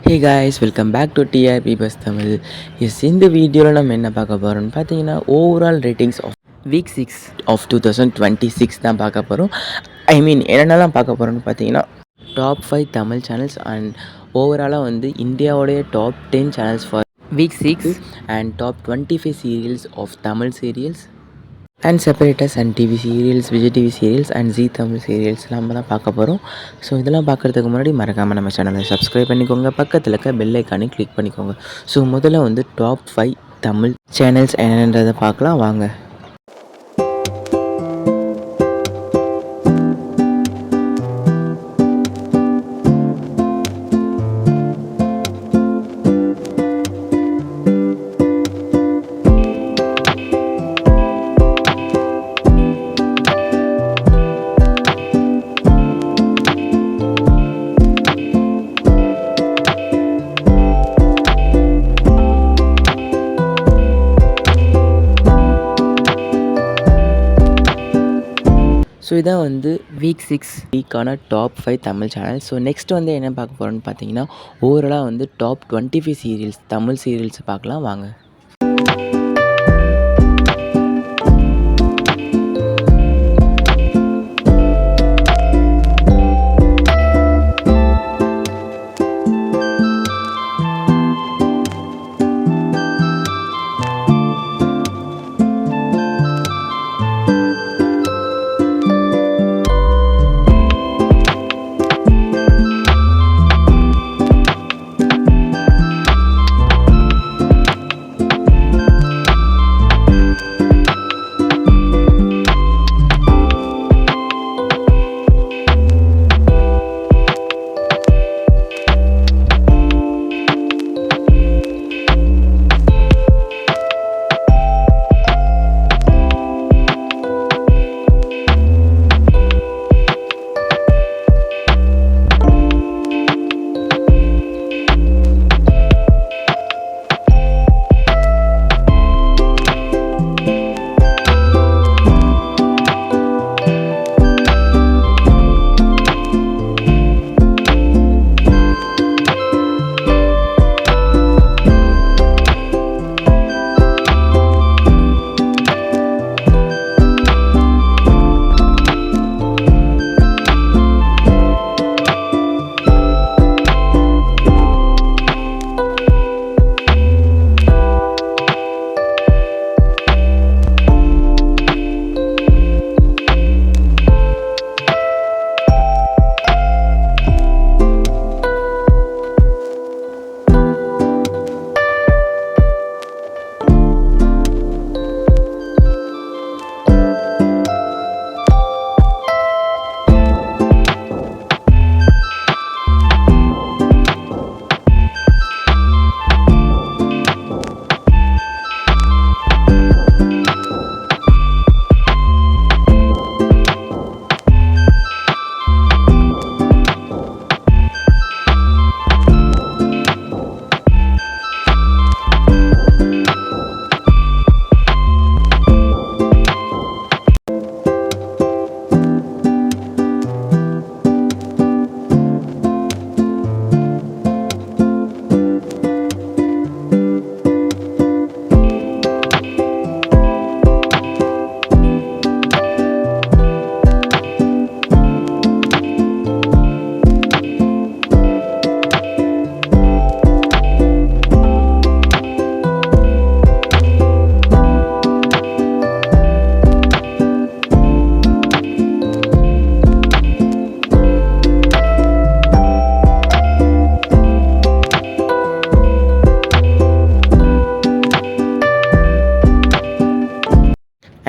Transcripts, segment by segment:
Hey guys, welcome back to TRP buzz Tamil. இந்த வீடியோவில் நம்ம என்ன பார்க்க போகிறோம்னு பார்த்தீங்கன்னா, overall ratings of week 6 of 2026 தான் பார்க்க போகிறோம். என்னென்னலாம் பார்க்க போகிறோம்னு பார்த்தீங்கன்னா, டாப் 5 தமிழ் சேனல்ஸ் அண்ட் ஓவராலாக வந்து இந்தியாவோடைய top 10 channels for week 6 and top 25 serials of Tamil serials and separator Sun TV serials, Vijay TV serials and Zee Tamil serials நம்ம தான் பார்க்க போகிறோம். ஸோ இதெல்லாம் பார்க்குறதுக்கு முன்னாடி மறக்காமல் நம்ம சேனலை சப்ஸ்கிரைப் பண்ணிக்கோங்க, பக்கத்தில் இருக்க பெல் ஐக்கானை கிளிக் பண்ணிக்கோங்க. ஸோ முதல்ல வந்து டாப் 5 தமிழ் சேனல்ஸ் என்னன்றதை பார்க்கலாம் வாங்க. ஸோ இதான் வந்து வீக் 6 வீக்கான top 5 Tamil channel. So next வந்து என்ன பார்க்க போகிறோன்னு பார்த்தீங்கன்னா, ஓவராலாக வந்து டாப் 25 சீரியல்ஸ் தமிழ் சீரியல்ஸ் பார்க்கலாம் வாங்க.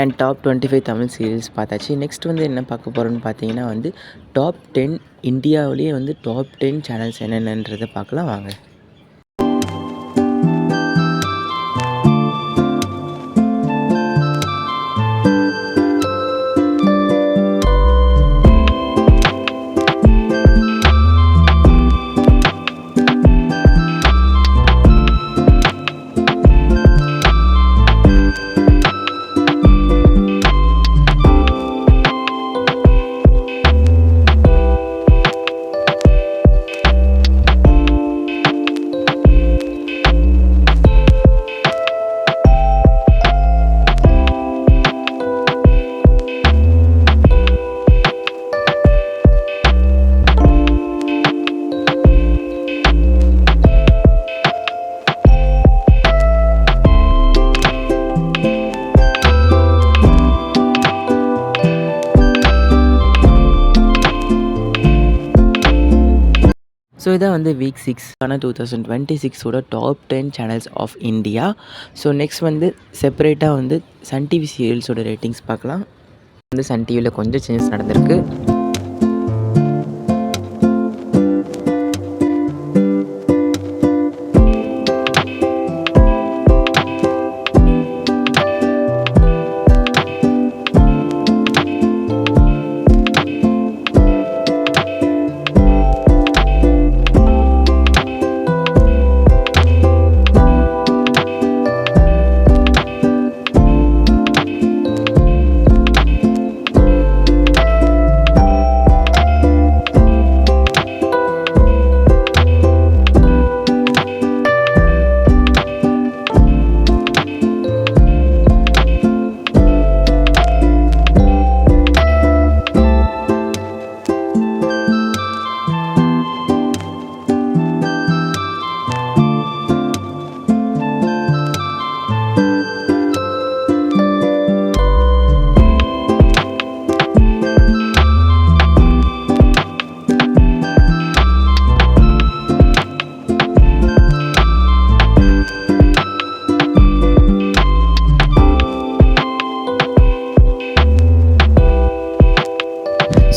அண்ட் டாப் 25 தமிழ் சீரியல்ஸ் பார்த்தாச்சு. நெக்ஸ்ட் வந்து என்ன பார்க்க போகிறோன்னு பார்த்தீங்கன்னா வந்து டாப் 10 இந்தியாவிலேயே வந்து டாப் 10 சேனல்ஸ் என்னென்னன்றதை பார்க்கலாம் வாங்க. ஸோ இதான் வந்து வீக் 6 2026ஓட top 10 channels of India. So next வந்து செப்பரேட்டாக வந்து சன் டிவி சீரியல்ஸோட ரேட்டிங்ஸ் பார்க்கலாம். வந்து சன் டிவியில் கொஞ்சம் சேஞ்சஸ் நடந்திருக்கு.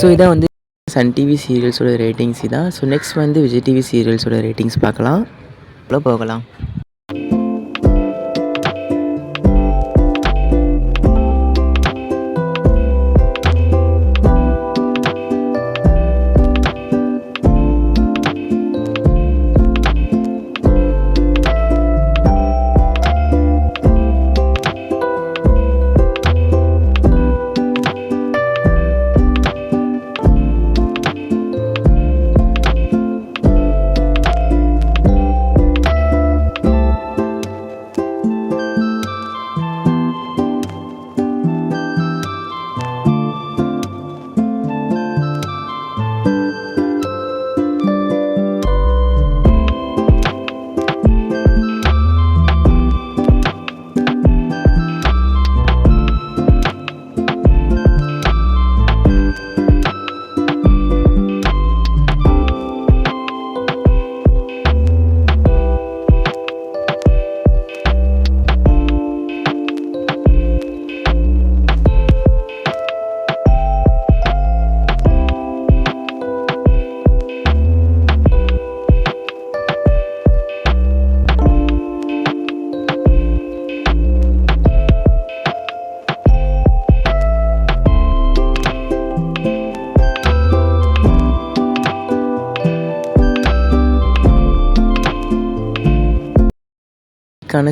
ஸோ இதான் வந்து சன் டிவி சீரியல்ஸோட ரேட்டிங்ஸ் இதான். ஸோ நெக்ஸ்ட் வந்து விஜய் டிவி சீரியல்ஸோட ரேட்டிங்ஸ் பார்க்கலாம். போகலாம்.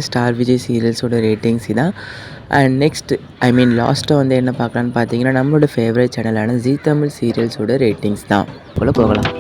ஸ்டார் விஜய் சீரியல்ஸோட ரேட்டிங்ஸ் இதான். அண்ட் நெக்ஸ்ட் லாஸ்ட்டாக வந்து என்ன பார்க்கலான்னு பார்த்தீங்கன்னா நம்மளோட ஃபேவரட் சேனலான ஜீ தமிழ் சீரியல்ஸோட ரேட்டிங்ஸ் தான். போகலாம்.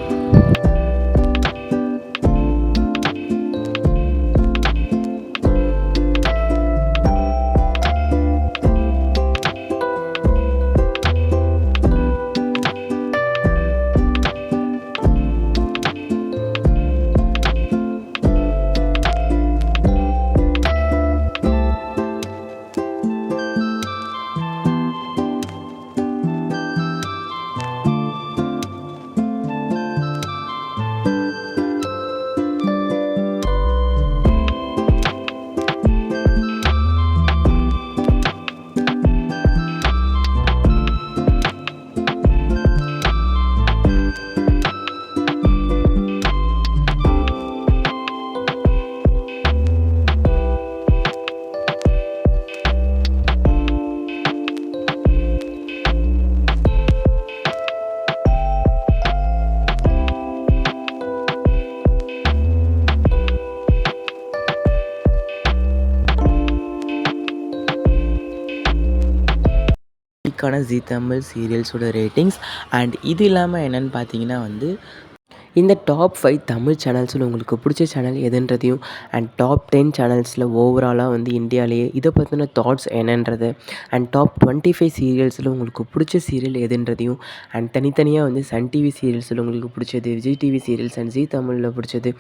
ஜீ தமிழ் சீரியல்ஸோட ரேட்டிங்ஸ். அண்ட் இது இல்லாமல் என்னென்னு பார்த்தீங்கன்னா வந்து இந்த டாப் 5 தமிழ் சேனல்ஸில் உங்களுக்கு பிடிச்ச சேனல் எதுன்றதையும் அண்ட் டாப் 10 சேனல்ஸில் ஓவராலாக வந்து இந்தியாவிலேயே இதை பற்றின தாட்ஸ் என்னன்றது அண்ட் டாப் 25 சீரியல்ஸில் உங்களுக்கு பிடிச்ச சீரியல் எதுன்றதையும் அண்ட் தனித்தனியாக வந்து சன் டிவி சீரியல்ஸில் உங்களுக்கு பிடிச்சது, விஜய் டிவி சீரியல்ஸ் அண்ட் ஜீ தமிழில் பிடிச்சது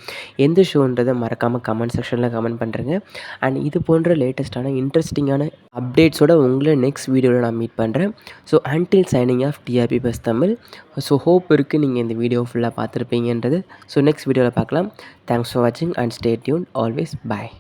எந்த ஷோன்றதை மறக்காமல் கமெண்ட் செக்ஷனில் கமெண்ட் பண்ணுறேங்க. அண்ட் இது போன்ற லேட்டஸ்ட்டான இன்ட்ரெஸ்டிங்கான அப்டேட்ஸோட உங்களை நெக்ஸ்ட் வீடியோவில் நான் மீட் பண்ணுறேன். So until signing off TRP buzz Tamil. So hope இருக்குது நீங்கள் இந்த வீடியோ ஃபுல்லாக பார்த்துருப்பீங்கன்றது. ஸோ நெக்ஸ்ட் வீடியோவில் பார்க்கலாம். தேங்க்ஸ் ஃபார் வாட்சிங் and stay tune. Always bye.